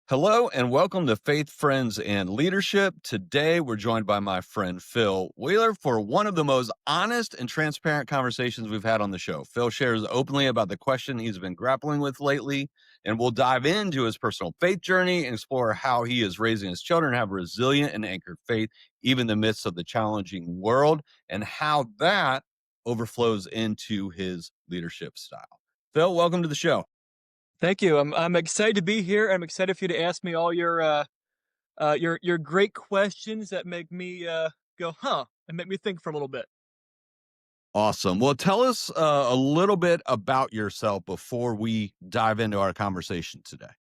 Hello and welcome to Faith, Friends, and Leadership. Today, we're joined by my friend Phil Weiler for one of the most honest and transparent conversations we've had on the show. Phil shares openly about the question he's been grappling with lately, and we'll dive into his personal faith journey and explore how he is raising his children to have resilient and anchored faith, even in the midst of the challenging world, and how that overflows into his leadership style. Phil, welcome to the show. Thank you. I'm excited to be here. I'm excited for you to ask me all your great questions that make me go, huh, and make me think for a little bit. Awesome. Well, tell us a little bit about yourself before we dive into our conversation today.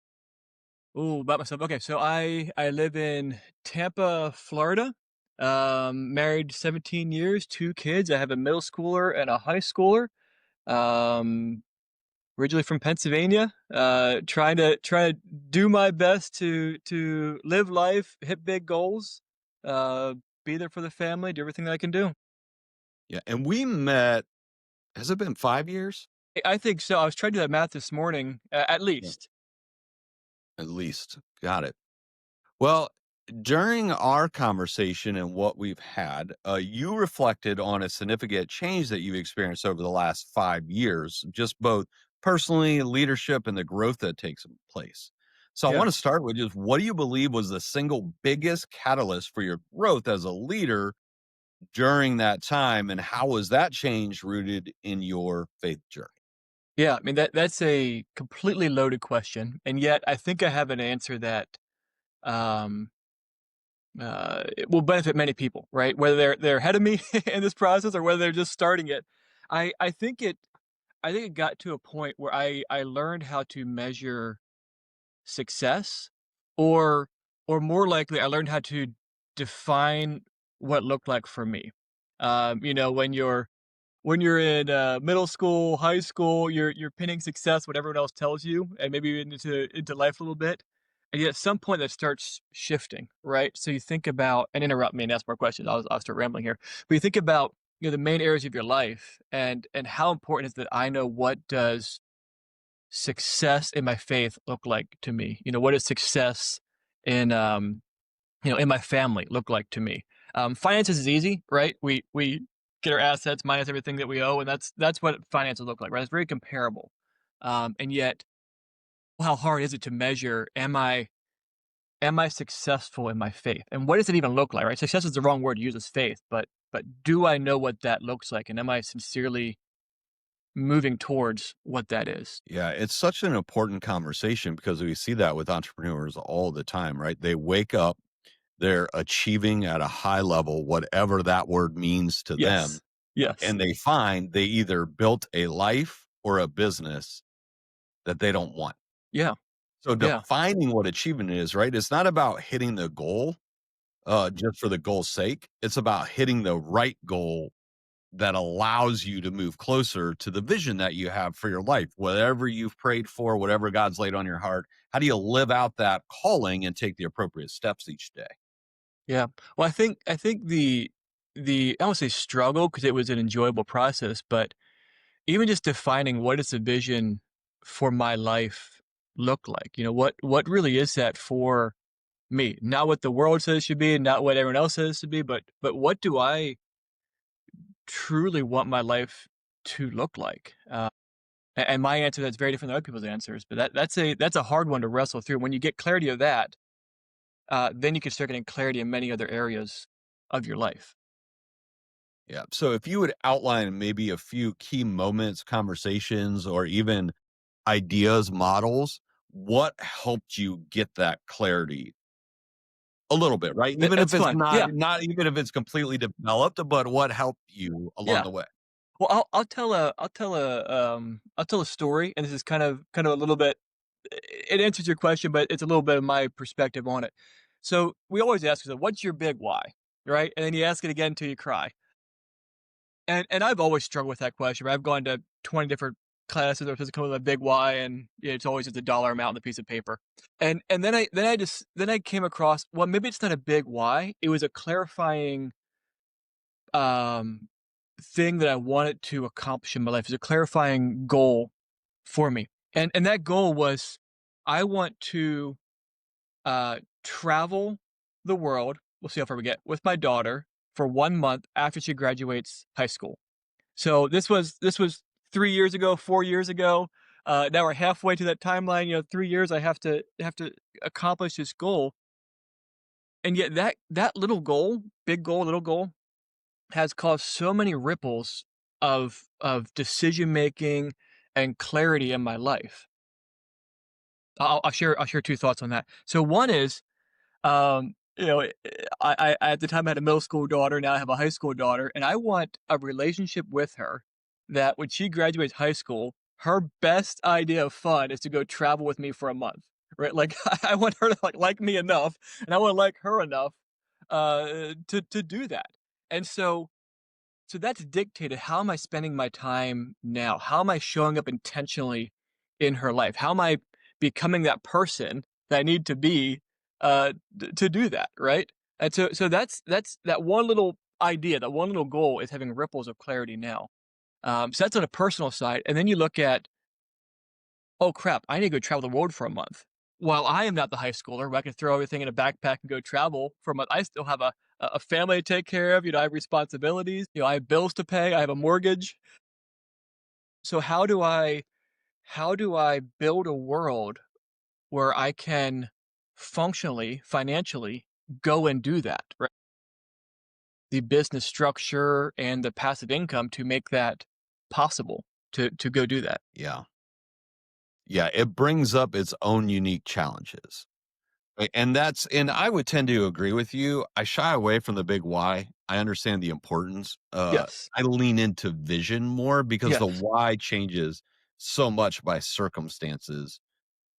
Ooh, about myself. Okay, so I live in Tampa, Florida. Married 17 years, two kids. I have a middle schooler and a high schooler. Um, Originally from Pennsylvania. Trying to do my best to live life, hit big goals, uh, be there for the family, do everything that I can do. Yeah. And we met, has it been 5 years? I think so. I was trying to do that math this morning, at Yeah. least. At least. Got it. Well, during our conversation and what we've had, you reflected on a significant change that you've experienced over the last 5 years, just both personally, leadership, and the growth that takes place. So I Yeah. want to start with just what do you believe was the single biggest catalyst for your growth as a leader during that time, and how was that change rooted in your faith journey? Yeah, I mean, that's a completely loaded question, and yet I think I have an answer that, um, it will benefit many people, right? Whether they're ahead of me in this process or whether they're just starting it. I think it got to a point where I learned how to measure success, or more likely, I learned how to define what looked like for me. When you're in middle school, high school, you're pinning success, what everyone else tells you, and maybe into life a little bit. And yet, at some point, that starts shifting, right? So you think about, and interrupt me and ask more questions. I'll start rambling here. But you think about the main areas of your life, and how important is that I know what does success in my faith look like to me? What does success in in my family look like to me? Finances is easy, right? We get our assets minus everything that we owe, and that's what finances look like, right? It's very comparable. And yet, how hard is it to measure? Am I successful in my faith? And what does it even look like? Right? Success is the wrong word to use as faith, but do I know what that looks like, and am I sincerely moving towards what that is? Yeah, it's such an important conversation because we see that with entrepreneurs all the time, right? They wake up, they're achieving at a high level, whatever that word means to them, Yes. Yes. and they find they either built a life or a business that they don't want. Yeah. So Yeah. defining what achievement is, right? It's not about hitting the goal just for the goal's sake. It's about hitting the right goal that allows you to move closer to the vision that you have for your life, whatever you've prayed for, whatever God's laid on your heart. How do you live out that calling and take the appropriate steps each day? Yeah. Well, I think the I won't say struggle because it was an enjoyable process, but even just defining what does a vision for my life look like? What really is that for me? Not what the world says it should be, not what everyone else says it should be, but what do I truly want my life to look like? And my answer that's very different than other people's answers, but that's a hard one to wrestle through. When you get clarity of that, then you can start getting clarity in many other areas of your life. Yeah. So if you would outline maybe a few key moments, conversations, or even ideas, models, what helped you get that clarity a little bit, right? Even if That's it's fun. Yeah, not even if it's completely developed, but what helped you along yeah. the way? Well, I'll tell a story, and this is kind of a little bit. It answers your question, but it's a little bit of my perspective on it. So we always ask ourselves, "What's your big why?" Right, and then you ask it again until you cry. And I've always struggled with that question. Right? I've gone to 20 different classes or to come up with a big why, and it's always just a dollar amount on the piece of paper. And then I came across, well, maybe it's not a big why. It was a clarifying um thing that I wanted to accomplish in my life. Is a clarifying goal for me. And that goal was, I want to travel the world, we'll see how far we get, with my daughter for 1 month after she graduates high school. So this was 3 years ago, 4 years ago. Now we're halfway to that timeline, 3 years I have to accomplish this goal, and yet that little goal, big goal, little goal, has caused so many ripples of decision making and clarity in my life. I'll share 2 thoughts on that. So one is, I at the time I had a middle school daughter, now I have a high school daughter, and I want a relationship with her that when she graduates high school, her best idea of fun is to go travel with me for a month, right? Like, I want her to like me enough, and I wanna like her enough, to do that. And so that's dictated how am I spending my time now? How am I showing up intentionally in her life? How am I becoming that person that I need to be to do that, right? And so that's that one little idea, that one little goal is having ripples of clarity now. So that's on a personal side, and then you look at, oh crap, I need to go travel the world for a month. While I am not the high schooler where I can throw everything in a backpack and go travel for a month, I still have a family to take care of. I have responsibilities. I have bills to pay. I have a mortgage. So how do I build a world where I can functionally, financially go and do that? Right? The business structure and the passive income to make that possible to go do that. Yeah. Yeah, it brings up its own unique challenges. And I would tend to agree with you. I shy away from the big why. I understand the importance. Yes. I lean into vision more because the Yes. why changes so much by circumstances,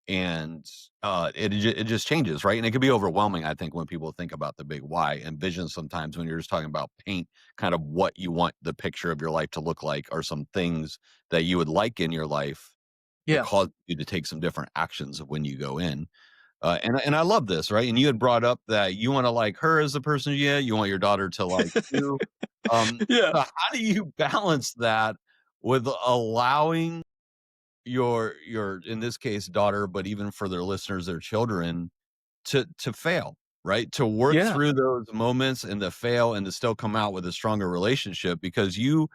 and it just changes, right? And it can be overwhelming, I think, when people think about the big why, and vision sometimes when you're just talking about paint kind of what you want the picture of your life to look like, or some things that you would like in your life that Yeah. cause you to take some different actions when you go in. And I love this, right? And you had brought up that you wanna like her as the person, yeah, you want your daughter to like you. Yeah. So how do you balance that with allowing your, in this case, daughter, but even for their listeners, their children, to fail, right? To work Yeah. through those moments and to fail and to still come out with a stronger relationship because you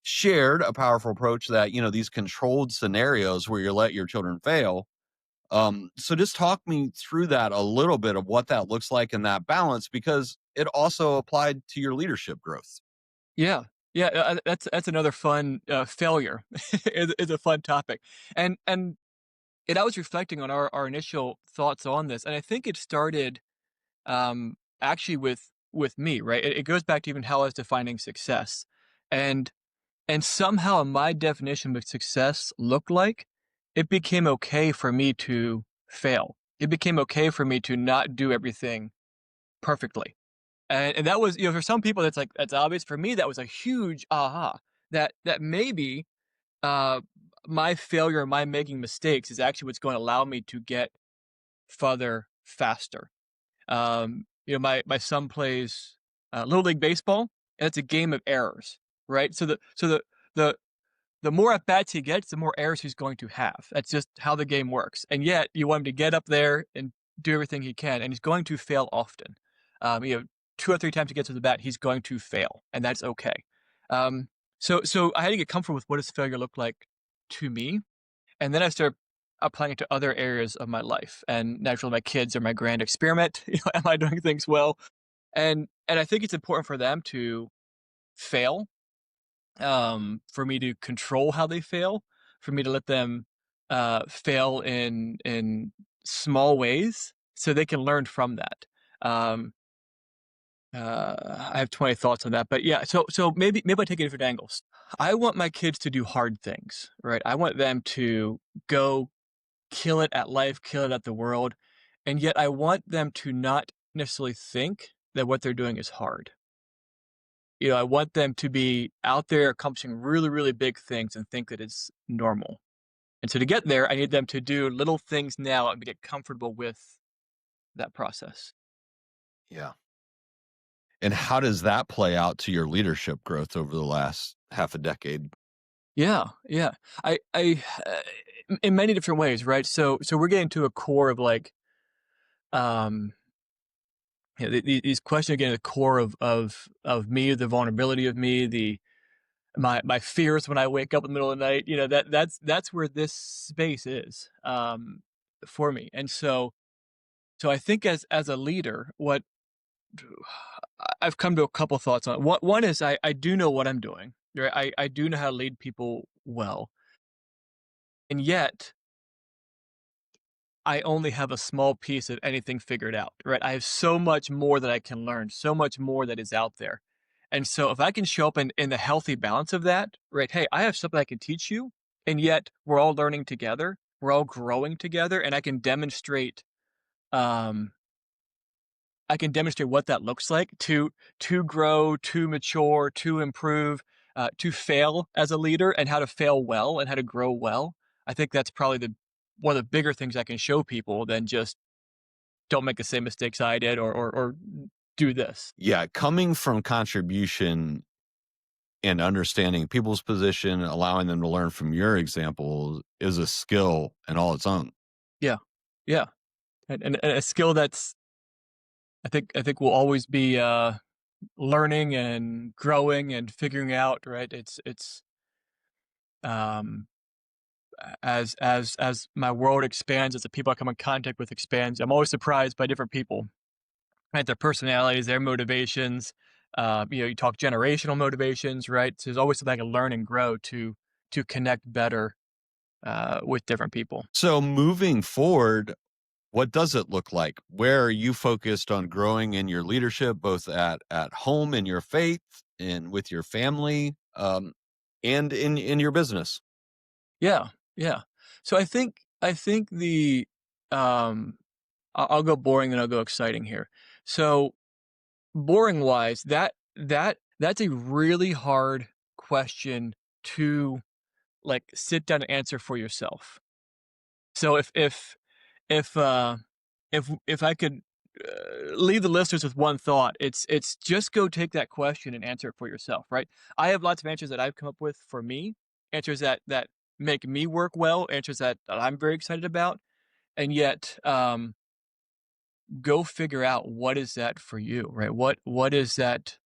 shared a powerful approach that, these controlled scenarios where you let your children fail. So just talk me through that a little bit of what that looks like in that balance, because it also applied to your leadership growth. Yeah. Yeah, that's another fun, failure is a fun topic, and I was reflecting on our initial thoughts on this, and I think it started, actually with me, right? It goes back to even how I was defining success, and and somehow my definition of success looked like it became okay for me to fail. It became okay for me to not do everything perfectly. And that was, for some people that's like that's obvious. For me, that was a huge aha. That maybe uh my failure, my making mistakes is actually what's going to allow me to get further faster. My son plays little league baseball, and it's a game of errors, right? So the more at bats he gets, the more errors he's going to have. That's just how the game works. And yet, you want him to get up there and do everything he can, and he's going to fail often. Um, you know, 2 or 3 times he gets to the bat, he's going to fail, and that's okay. Um, so I had to get comfortable with what does failure look like to me, and then I started applying it to other areas of my life. And naturally, my kids are my grand experiment. Am I doing things well? And I think it's important for them to fail, for me to control how they fail, for me to let them fail in small ways so they can learn from that. Um, I have 20 thoughts on that, but yeah. So maybe I take it different angles. I want my kids to do hard things, right? I want them to go kill it at life, kill it at the world, and yet I want them to not necessarily think that what they're doing is hard. I want them to be out there accomplishing really, really big things and think that it's normal. And so to get there, I need them to do little things now and get comfortable with that process. Yeah. And how does that play out to your leadership growth over the last half a decade? Yeah, yeah. In many different ways, right? So we're getting to a core of like Um, these questions again, at the core of me, the vulnerability of me, my fears when I wake up in the middle of the night. That's where this space is for me. And so I think as a leader, what I've come to a couple thoughts on it. One is I do know what I'm doing. Right? I do know how to lead people well, and yet I only have a small piece of anything figured out, right? I have so much more that I can learn, so much more that is out there. And so if I can show up in the healthy balance of that, right? Hey, I have something I can teach you, and yet we're all learning together, we're all growing together, and um I can demonstrate what that looks like to grow, to mature, to improve, to fail as a leader, and how to fail well and how to grow well. I think that's probably the one of the bigger things I can show people than just don't make the same mistakes I did, or do this. Yeah, coming from contribution and understanding people's position, allowing them to learn from your examples is a skill in all its own. Yeah, yeah, and a skill that's I think will always be learning and growing and figuring out. Right? It's um as my world expands, as the people I come in contact with expands, I'm always surprised by different people, right? Their personalities, their motivations. You talk generational motivations, right? So there's always something I can learn and grow to connect better with different people. So moving forward, what does it look like? Where are you focused on growing in your leadership, both at home in your faith and with your family, and in your business? Yeah, yeah. So I think the um, I'll go boring, then I'll go exciting here. So boring wise, that's a really hard question to like sit down and answer for yourself. So if uh if I could leave the listeners with one thought, it's just go take that question and answer it for yourself, right? I have lots of answers that I've come up with for me, answers that make me work well, answers that I'm very excited about, and yet go figure out what is that for you, right? What is that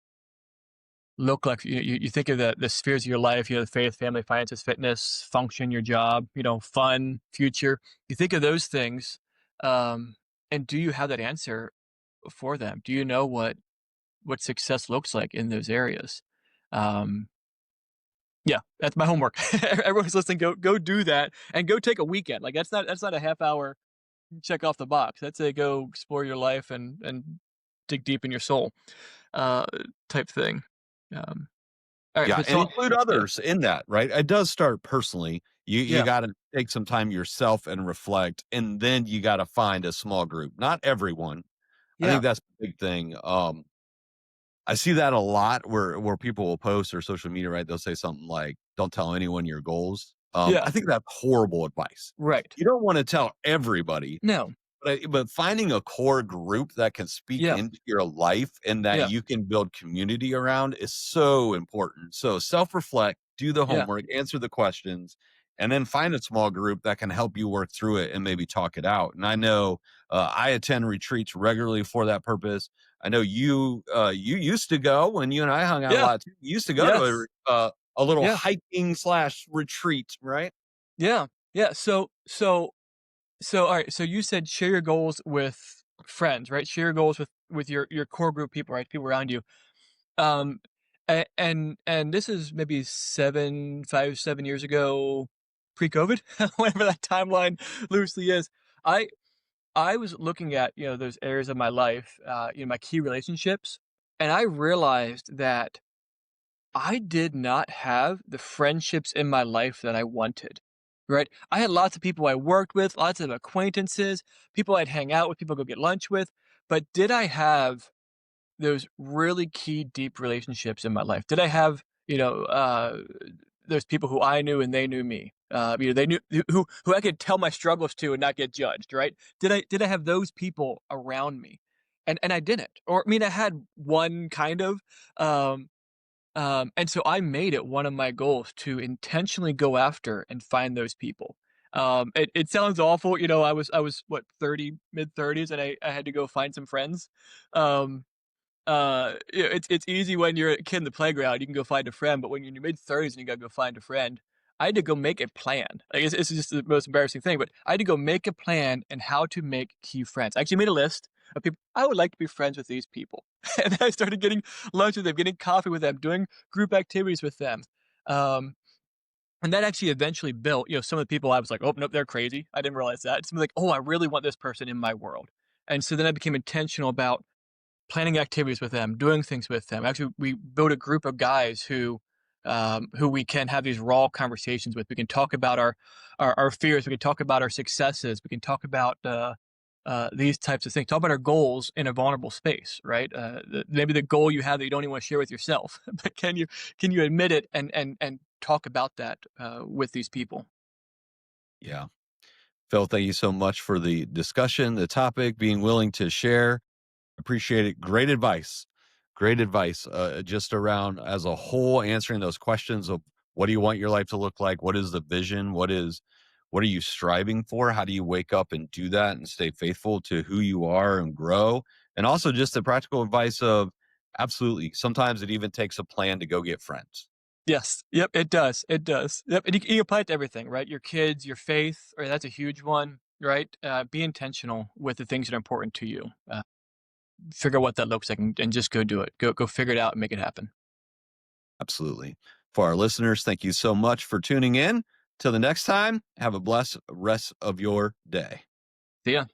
look like? You think of the spheres of your life, the faith, family, finances, fitness, function, your job, fun, future. You think of those things, um, and do you have that answer for them? Do you know what success looks like in those areas? Um, yeah, that's my homework. Everyone's listening. Go do that, and go take a weekend. Like that's not a half hour check off the box. That's a go explore your life and dig deep in your soul, uh, type thing. Um, all right, Yeah, but and so include yeah, others in that, right? It does start personally. You yeah, gotta take some time yourself and reflect, and then you gotta find a small group. Not everyone. I yeah, think that's the big thing. I see that a lot where people will post or social media, right? They'll say something like, "Don't tell anyone your goals." yeah, I think that's horrible advice. right. You don't wanna tell everybody, No, but finding a core group that can speak yeah, into your life and that yeah, you can build community around is so important. So self-reflect, do the yeah, homework, answer the questions, and then find a small group that can help you work through it and maybe talk it out. And I know I attend retreats regularly for that purpose. I know you used to go when you and I hung out a yeah, lot. Too. You used to go to yes, a little yeah, hiking slash retreat, right? yeah, yeah. So all right. So you said share your goals with friends, right? Share your goals with your core group people, right? People around you. Um, and this is maybe 7 years ago, pre-COVID, whatever that timeline loosely is. I I was looking at those areas of my life, my key relationships, and I realized that I did not have the friendships in my life that I wanted. Right? I had lots of people I worked with, lots of acquaintances, people I'd hang out with, people go get lunch with, but did I have those really key deep relationships in my life? Did I have, those people who I knew and they knew me? They knew who I could tell my struggles to and not get judged, right? Did I have those people around me? And I didn't. Or I mean I had one kind of, um, and so I made it one of my goals to intentionally go after and find those people. It sounds awful, you know, I was what, 30, mid-30s, and I had to go find some friends. Um, yeah, it's easy when you're a kid in the playground, you can go find a friend, but when you're in your mid-30s and you gotta go find a friend, I had to go make a plan. Like, it's just the most embarrassing thing, but I had to go make a plan and how to make key friends. I actually made a list of people I would like to be friends with these people, and then I started getting lunch with them, getting coffee with them, doing group activities with them. Um, and that actually eventually built, you know, some of the people I was like, "Oh, nope, they're crazy." I didn't realize that. It's like, "Oh, I really want this person in my world." And so then I became intentional about planning activities with them, doing things with them. Actually, we built a group of guys who we can have these raw conversations with. We can talk about our fears. We can talk about our successes. We can talk about these types of things. Talk about our goals in a vulnerable space, right? Maybe the goal you have that you don't even want to share with yourself, but can you admit it and talk about that with these people? Yeah. Phil, thank you so much for the discussion, the topic, being willing to share. Appreciate it. Great advice. Great advice. Just around as a whole, answering those questions of what do you want your life to look like? What is the vision? What are you striving for? How do you wake up and do that and stay faithful to who you are and grow? And also just the practical advice of absolutely. Sometimes it even takes a plan to go get friends. Yes. Yep. It does. It does. Yep. And you apply it to everything, right? Your kids, your faith, right? That's a huge one, right? Be intentional with the things that are important to you. Figure out what that looks like and just go do it. Go figure it out and make it happen. Absolutely. For our listeners, thank you so much for tuning in. Till the next time, have a blessed rest of your day. See ya.